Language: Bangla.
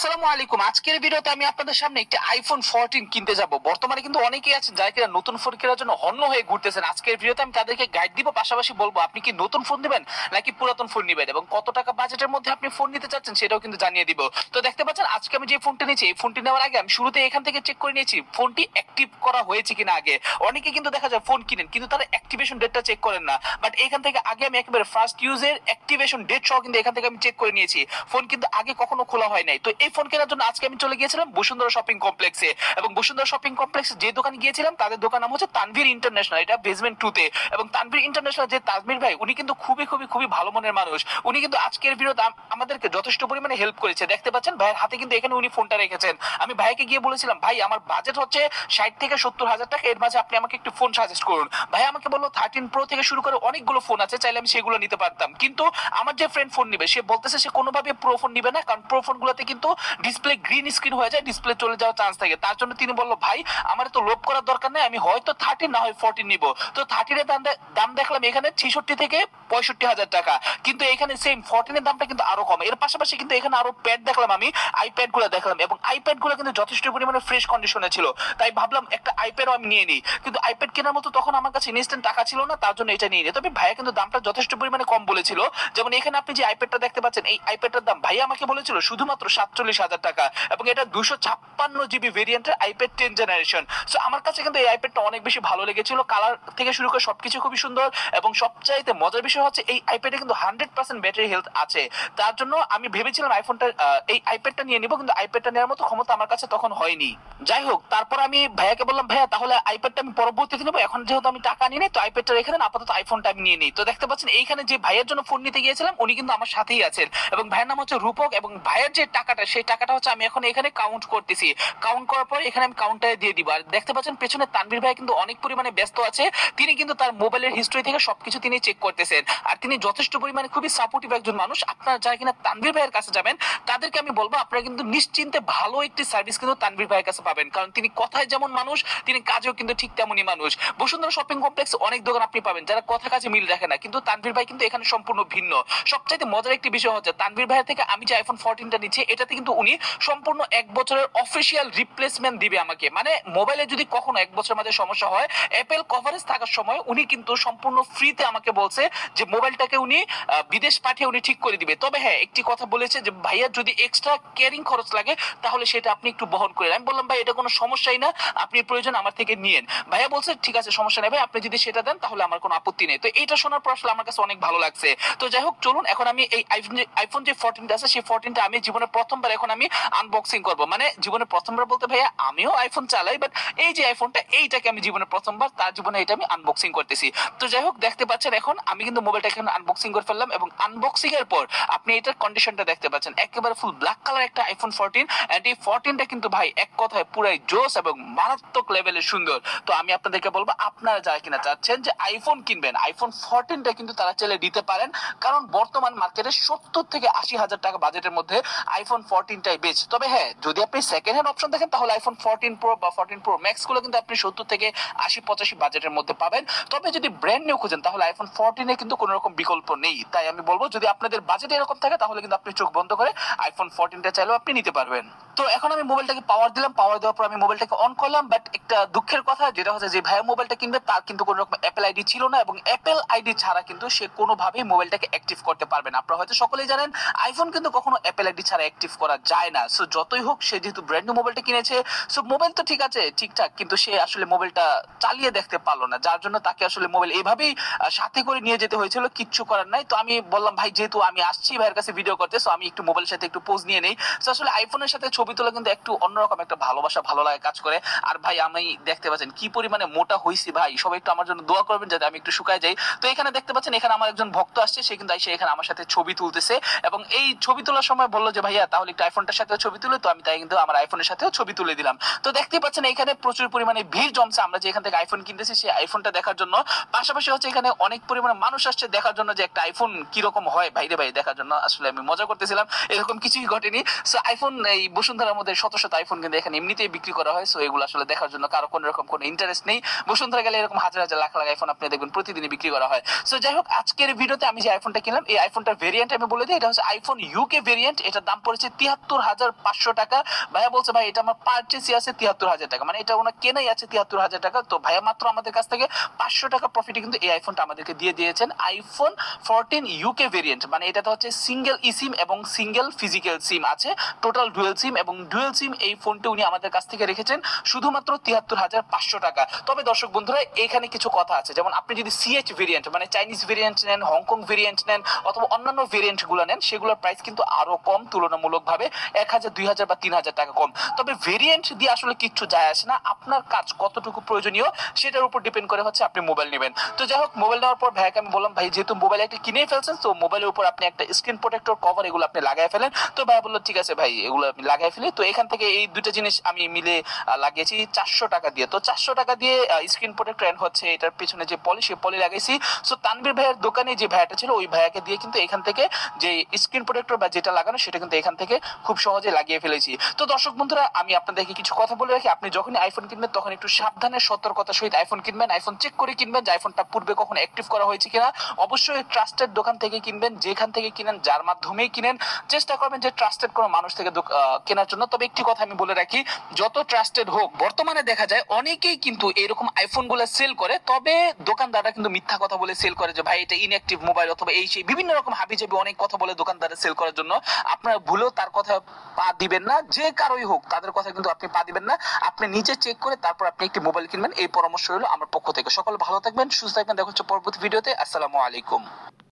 আসসালামু আলাইকুম। আজকের ভিডিওতে আমি আপনাদের সামনে একটি আইফোন 14 কিনতে যাব। বর্তমানে কিন্তু অনেকেই আছেন যারা কিনা নতুন ফোন কেনার জন্য হন্য হয়ে ঘুরতেছেন। আজকের ভিডিওতে আমি তাদেরকে গাইড দিব, পাশাপাশি বলবো আপনি কি নতুন ফোন নেবেন নাকি পুরাতন ফোন নেবেন এবং কত টাকা বাজেটের মধ্যে আপনি ফোন নিতে চাচ্ছেন সেটাও কিন্তু জানিয়ে দিব। তো দেখতে পাচ্ছেন আজকে আমি যে ফোনটা নিয়েছি, এই ফোনটি নেওয়ার আগে আমি শুরুতে এখান থেকে চেক করে নিয়েছি ফোনটি অ্যাক্টিভ করা হয়েছে কিনা আগে। অনেকে কিন্তু দেখা যায় ফোন কিনেন কিন্তু তারা অ্যাক্টিভেশন ডেটটা চেক করেন না, বাট এখান থেকে আগে আমি একেবারে ফার্স্ট ইউজের অ্যাক্টিভেশন ডেট সহ কিন্তু এখান থেকে আমি চেক করে নিয়েছি। ফোন কিন্তু আগে কখনো খোলা হয় নাই। তো এই ফোন কেনার জন্য আজকে আমি চলে গিয়েছিলাম বসুন্ধরা শপিং কমপ্লেক্সে, এবং বসুন্ধরা শপিং কমপ্লেক্সে যে দোকানে গিয়েছিলাম তাদের দোকান নাম হচ্ছে তানভীর ইন্টারন্যাশনাল, এটা বেসমেন্ট 2 তে। এবং তানভীর ইন্টারন্যাশনাল যে তাজমির ভাই, উনি কিন্তু খুবই খুবই খুবই ভালো মনের মানুষ। উনি কিন্তু আজকের ভিডিওতে আমাদেরকে যথেষ্ট পরিমাণে হেল্প করেছে। দেখতে পাচ্ছেন ভাইয়ের হাতে কিন্তু এখানে উনি ফোনটা রেখেছেন। আমি ভাইকে গিয়ে বলেছিলাম, ভাই আমার বাজেট হচ্ছে 60 থেকে 70 হাজার টাকা, এর মাঝে আপনি আমাকে একটু ফোন সাজেস্ট করুন। ভাই আমাকে বললো 13 প্রো থেকে শুরু করে অনেকগুলো ফোন আছে, চাইলে আমি সেগুলো নিতে পারতাম, কিন্তু আমার যে ফ্রেন্ড ফোন নিবে সে বলতেছে সে কোনোভাবে প্রো ফোন নিবে না, কারণ প্রো ফোন গুলোতে কিন্তু ডিসপ্লে গ্রিন স্ক্রিন হয়ে যায়, ডিসপ্লে চলে যাওয়ার চান্স থাকে। তার জন্য তিনি বললো, ভাই আমার তো লোভ করার দরকার নেই, আমি হয়তো 13 না হয় 14 নিব। তো 13 এর দাম দেখলাম এখানে 66 থেকে 65 হাজার টাকা, কিন্তু এখানে সেম 14 এর দামটা কিন্তু আরো কম। এর পাশাপাশি কিন্তু এখানে আরো প্যাড দেখলাম, আমি আইপ্যাড গুলো দেখলাম, এবং আইপ্যাড গুলো কিন্তু যথেষ্ট পরিমাণে ফ্রেশ কন্ডিশনে ছিল। তাই ভাবলাম একটা আইপ্যাডও আমি নিয়ে নিই, কিন্তু আইপ্যাড কেনার মতো তখন আমার কাছে ইনস্ট্যান্ট টাকা ছিল না, তার জন্য এটা নিয়ে নিই। তবে ভাইয়া কিন্তু দামটা যথেষ্ট পরিমাণে কম বলেছিল। যেমন এখানে আপনি যে আইপ্যাডটা দেখতে পাচ্ছেন, এই আইপ্যাডটার দাম ভাইয়া আমাকে বলেছিল শুধুমাত্র 47 হাজার টাকা, এবং এটা 256 জিবি ভেরিয়েন্টের আইপ্যাড 10 জেনারেশন। সো আমার কাছে কিন্তু এই আইপ্যাডটা অনেক বেশি ভালো লেগেছিল, কালার থেকে শুরু করে সবকিছু খুবই সুন্দর, এবং সবচাইতে মজার বিষয় হচ্ছে এই আইপ্যাডে কিন্তু 100% ব্যাটারি হেলথ আছে। তার জন্য আমি ভেবেছিলাম এই আইপ্যাডটা নিয়ে নিব, কিন্তু আইপ্যাডটা নেওয়ার মতো ক্ষমতা আমার কাছে তখন হয়নি। যাই হোক, তারপর আমি ভাইয়াকে বললাম, ভাইয়া তাহলে আইপ্যাডটা আমি পরবর্তীতে নেবো, এখন যেহেতু আমি টাকা নিয়ে নেই তো আইপ্যাডটা রেখে দেন, আপাতত আইফোনটা আমি নিয়ে নিই। তো দেখতে পাচ্ছেন এইখানে যে ভাইয়ের জন্য ফোন নিতে গিয়েছিলাম উনি কিন্তু আমার সাথেই আছেন, এবং ভাইয়ের নাম হচ্ছে রূপক, এবং ভাইয়ের যে টাকাটা সেই টাকাটা হচ্ছে আমি এখন এখানে কাউন্ট করতেছি। কাউন্ট করার পর এখানে আমি কাউন্টারে দিয়ে দিব। আর দেখতে পাচ্ছেন পেছনে তানভীর ভাই কিন্তু অনেক পরিমাণে ব্যস্ত আছে, তিনি কিন্তু তার মোবাইলের হিস্ট্রি থেকে সবকিছু তিনি চেক করতেছেন, আর তিনি যথেষ্ট পরিমাণে খুবই সাপোর্টিভ একজন মানুষ। আপনারা যারা কিনা তানভীর ভাইয়ের কাছে যাবেন তাদেরকে আমি বলবো আপনারা কিন্তু নিশ্চিন্তে ভালো একটি সার্ভিস কিন্তু তানভীর ভাইয়ের কাছে পাবেন, কারণ তিনি কথায় যেমন মানুষ তিনি কাজেও কিন্তু ঠিক তেমনই মানুষ। বসুন্ধরা শপিং কমপ্লেক্স অনেক দোকান আপনি পাবেন যারা কথা কাজে মিল রাখে না, কিন্তু তানভীর ভাই কিন্তু এখানে সম্পূর্ণ ভিন্ন। সবচাইতে মজার একটি বিষয় হচ্ছে তানভীর ভাইয়ের থেকে আমি যে আইফোন 14টা নিচ্ছি এটাতে কিন্তু উনি সম্পূর্ণ 1 বছরের অফিসিয়াল রিপ্লেসমেন্ট দিবে আমাকে। মানে মোবাইলে যদি কখনো 1 বছরের মাঝে সমস্যা হয়, অ্যাপেল কভারেজ থাকার সময় উনি কিন্তু সম্পূর্ণ ফ্রিতে আমাকে বলছে যে মোবাইলটাকে উনি বিদেশ পাঠিয়ে উনি ঠিক করে দিবে। তবে হ্যাঁ, একটি কথা বলেছে যে ভাইয়া যদি এক্সট্রা কেয়ারিং খরচ লাগে তাহলে সেটা আপনি একটু বহন করেন। আমি বললাম, ভাই এটা কোনো সমস্যাই না, আপনি প্রয়োজন আমার থেকে নিয়েন। ভাইয়া বলছে ঠিক আছে সমস্যা নেই ভাই, আপনি যদি সেটা দেন তাহলে আমার কোনো আপত্তি নেই। তো এইটা শোনার পর আসলে আমার কাছে অনেক ভালো লাগছে। তো যাই হোক, চলুন এখন আমি এই আইফোন যে 14টা আছে সেই 14টা আমি জীবনে প্রথমবার এখন আমি আনবক্সিং করব। মানে জীবনে প্রথমবার বলতে ভাইয়া আমিও আইফোন চালাই, বাট এই যে আইফোনটা এইটাকে আমি জীবনে প্রথমবার তার জীবনে এটা আমি আনবক্সিং করতেছি। তো যাই হোক, দেখতে পাচ্ছেন এখন আমি কিন্তু মোবাইলটা এখন আনবক্সিং করে ফেললাম, এবং আনবক্সিং এর পর আপনি এটার কন্ডিশনটা দেখতে পাচ্ছেন, একেবারে ফুল ব্ল্যাক কালার একটা আইফোন 14, এন্ড এই 14টা কিন্তু ভাই এক কথায় পুরাই জোস এবং মারাত্মক লেভেলের সুন্দর। তো আমি আপনাদেরকে বলবো আপনারা যারা কিনা চাচ্ছেন যে আইফোন কিনবেন, আইফোন 14টা কিন্তু তারা চাইলে দিতে পারেন, কারণ বর্তমান মার্কেটে 70 থেকে 80 হাজার টাকা বাজেটের মধ্যে আইফোন 14টাই বেস্ট। তবে হ্যাঁ, যদি আপনি সেকেন্ড হ্যান্ড অপশন দেখেন তাহলে আইফোন 14 প্রো বা 14 প্রো ম্যাক্স গুলো কিন্তু আপনি 70 থেকে 80-85 বাজেটের মধ্যে পাবেন। তবে যদি ব্র্যান্ড নিউ খুঁজেন তাহলে আইফোন 14 এ কিন্তু কোনো রকম বিকল্প নেই। তাই আমি বলবো যদি আপনাদের বাজেট এরকম থাকে তাহলে কিন্তু আপনি চোখ বন্ধ করে আইফোন 14টা চাইলেও আপনি নিতে পারবেন। তো এখন আমি মোবাইলটাকে পাওয়ার দিলাম, পাওয়ার দেওয়ার পর আমি মোবাইলটাকে অন করলাম, বাট একটা দুঃখের কথা যেটা হচ্ছে যে ভাইয়া মোবাইলটা কিনবে তার কিন্তু কোনো রকম অ্যাপেল আইডি ছিল না, এবং অ্যাপেল আইডি ছাড়া কিন্তু সে কোনোভাবেই মোবাইলটাকে অ্যাক্টিভ করতে পারবে না। আপনারা হয়তো সকলেই জানেন আইফোন কিন্তু কখনো অ্যাপেল আইডি ছাড়া অ্যাক্টিভ করা যায় না। সো যতই হোক, সে যেহেতু ব্র্যান্ড নিউ মোবাইলটা কিনেছে, সো মোবাইল তো ঠিক আছে ঠিকঠাক, কিন্তু সে আসলে মোবাইলটা চালিয়ে দেখতে পারলো না, যার জন্য তাকে আসলে মোবাইল এইভাবেই সাথে করে নিয়ে যেতে হয়েছিল, কিচ্ছু করার নাই। তো আমি বললাম, ভাই যেহেতু আমি আসছি ভাইয়ের কাছে ভিডিও করতে, সো আমি একটু মোবাইলের সাথে একটু পোজ নিয়ে নেই। সো আসলে আইফোনের সাথে ছবি তোলা কিন্তু একটু অন্যরকম একটা ভালোবাসা ভালো লাগে কাজ করে। আর ভাই আমি দেখতে পাচ্ছেন কি পরিমাণে মোটা হইছি ভাই, সবাই একটু আমার জন্য দোয়া করবেন যাতে আমি একটু শুকায় যাই। তো এখানে দেখতে পাচ্ছেন এখানে আমার একজন ভক্ত আসছে, সে কিন্তু এসে এখানে আমার সাথে ছবি তুলতেছে, এবং এই ছবি তোলার সময় বললো যে ভাইয়া তাহলে একটু আইফোনটার সাথে ছবি তুলে, তো আমি তাই কিন্তু আমার আইফোনের সাথেও ছবি তুলে দিলাম। তো দেখতে পাচ্ছেন এখানে প্রচুর পরিমাণে ভিড় জমছে আমরা যে এখান থেকে আইফোন কিনতেছি সেই আইফোনটা দেখার জন্য। পাশাপাশি হচ্ছে এখানে অনেক পরিমাণে মানুষ আসছে দেখার জন্য যে একটা আইফোন কিরকম হয় ভাইরে ভাই দেখার জন্য। আসলে আমি মজা করতেছিলাম, এরকম কিছুই ঘটেনি। সো আইফোন এই বসুন্ধরার মধ্যে শত শত আইফোন কিন্তু এখানে এমনিতেই বিক্রি করা হয়। সো এগুলো আসলে দেখার জন্য কারো কোনো রকম কোনো ইন্টারেস্ট নেই। বসুন্ধরা গেলে এরকম হাজার হাজার লাখ লাখ আইফোন আপনি দেখবেন প্রতিদিনই বিক্রি করা হয়। সো যাই হোক, আজকের ভিডিওতে আমি যে আইফোনটা কিনলাম, এই আইফোনটার ভেরিয়েন্ট আমি বলে দিই, এটা হচ্ছে আইফোন ইউকে ভেরিয়েন্ট। এটার দাম পড়েছে ৭৩,৫০০ টাকা। ভাইয়া বলছে ভাই এটা আমার পারচেসই আছে ৭৩,০০০ টাকা, মানে এটা ওনার কেনাই আছে ৭৩,০০০ টাকা। তো ভাইয়া মাত্র আমাদের কাছ থেকে ৫০০ টাকা প্রফিটে কিন্তু এই আইফোনটা আমাদেরকে দিয়ে দিয়েছেন। আইফোন 14 ইউকে ভেরিয়েন্ট, মানে এটাতে হচ্ছে সিঙ্গেল ই সিম এবং সিঙ্গেল ফিজিক্যাল সিম আছে, টোটাল ডুয়েল সিম এবং ডুয়েল সিম। এই ফোনটি উনি আমাদের কাছ থেকে রেখেছেন শুধুমাত্র ৭৩,৫০০ টাকা। তবে দর্শক বন্ধুরা, এখানে কিছু কথা আছে, যেমন আপনি যদি সিএইচ ভেরিয়েন্ট মানে চাইনিজ ভেরিয়েন্ট নেন, হংকং ভেরিয়েন্ট নেন অথবা অন্যান্য ভেরিয়েন্ট গুলো নেন, সেগুলোর প্রাইস কিন্তু আরো কম, তুলনামূলকভাবে ১,০০০, ২,০০০ বা ৩,০০০ টাকা কম। তবে ভেরিয়েন্ট দিয়ে আসলে কিচ্ছু যায় আসে না, আপনার কাজ কতটুকু প্রয়োজনীয় সেটার উপর ডিপেন্ড করে হচ্ছে আপনি মোবাইল নেবেন। তো যাই হোক, মোবাইল নেওয়ার পর ভাইকে আমি বললাম ভাই যেহেতু মোবাইল একটা কিনেই ফেলছেন, তো মোবাইলের উপর আপনি একটা স্ক্রিন প্রোটেক্টর কভার এগুলো আপনি লাগাই ফেলেন। তো ভাই বললো ঠিক আছে ভাই, এগুলো আমি লাগাই ফেলি। তো এখান থেকে এই দুটো জিনিস আমি মিলে লাগিয়েছি ৪০০ টাকা দিয়ে। তো ৪০০ টাকা দিয়ে স্ক্রিন প্রোটেক্টর এন্ড হচ্ছে এটার পিছনে যে পলি, সেই পলি লাগাইছি। সো তানভীর ভাইয়ের দোকানে যে ভাইয়াটা ছিল, ওই ভাইয়াকে দিয়ে কিন্তু এখান থেকে যে স্ক্রিন প্রোটেক্টর বা যেটা লাগানো সেটা কিন্তু এখান থেকে খুব সহজে লাগিয়ে ফেলেছি। তো দর্শক বন্ধুরা, আমি আপনাদেরকে কিছু কথা বলে রাখি, আপনি যখনই আইফোন কিনবেন তখন একটু সাবধানে সতর্কতার সহিত আইফোন কিনবেন। আইফোন চেক করে কিনবেন যে আইফোনটা পূর্বে কখন অ্যাক্টিভ করা হয়েছে কিনা। অবশ্যই ট্রাস্টেড দোকান থেকে কিনবেন, যেখান থেকে কিনেন, যার মাধ্যমেই কিনেন, চেষ্টা করবেন যে ট্রাস্টেড কোনো মানুষ থেকে কেনার জন্য। তবে একটি কথা আমি বলে রাখি, যত ট্রাস্টেড হোক, বর্তমানে দেখা যায় অনেকেই কিন্তু এরকম আইফোন গুলো সেল করে, তবে দোকানদাররা কিন্তু মিথ্যা কথা বলে সেল করে যে ভাই এটা ইনঅ্যাক্টিভ মোবাইল অথবা এই সেই বিভিন্ন রকম হাবিজাবি অনেক কথা বলে দোকানদারে সেল করার জন্য। আপনারা ভুলেও তার কথা পা দিবেন না, যে কারোই হোক তাদের কথা কিন্তু আপনি পা দিবেন না। আপনি নিজে চেক করে তারপর আপনি একটি মোবাইল কিনবেন, এই পরামর্শ হলো আমার পক্ষ থেকে। সকলে ভালো থাকবেন, সুস্থ থাকবেন, দেখা হচ্ছে পরবর্তী ভিডিওতে। আসসালামু আলাইকুম।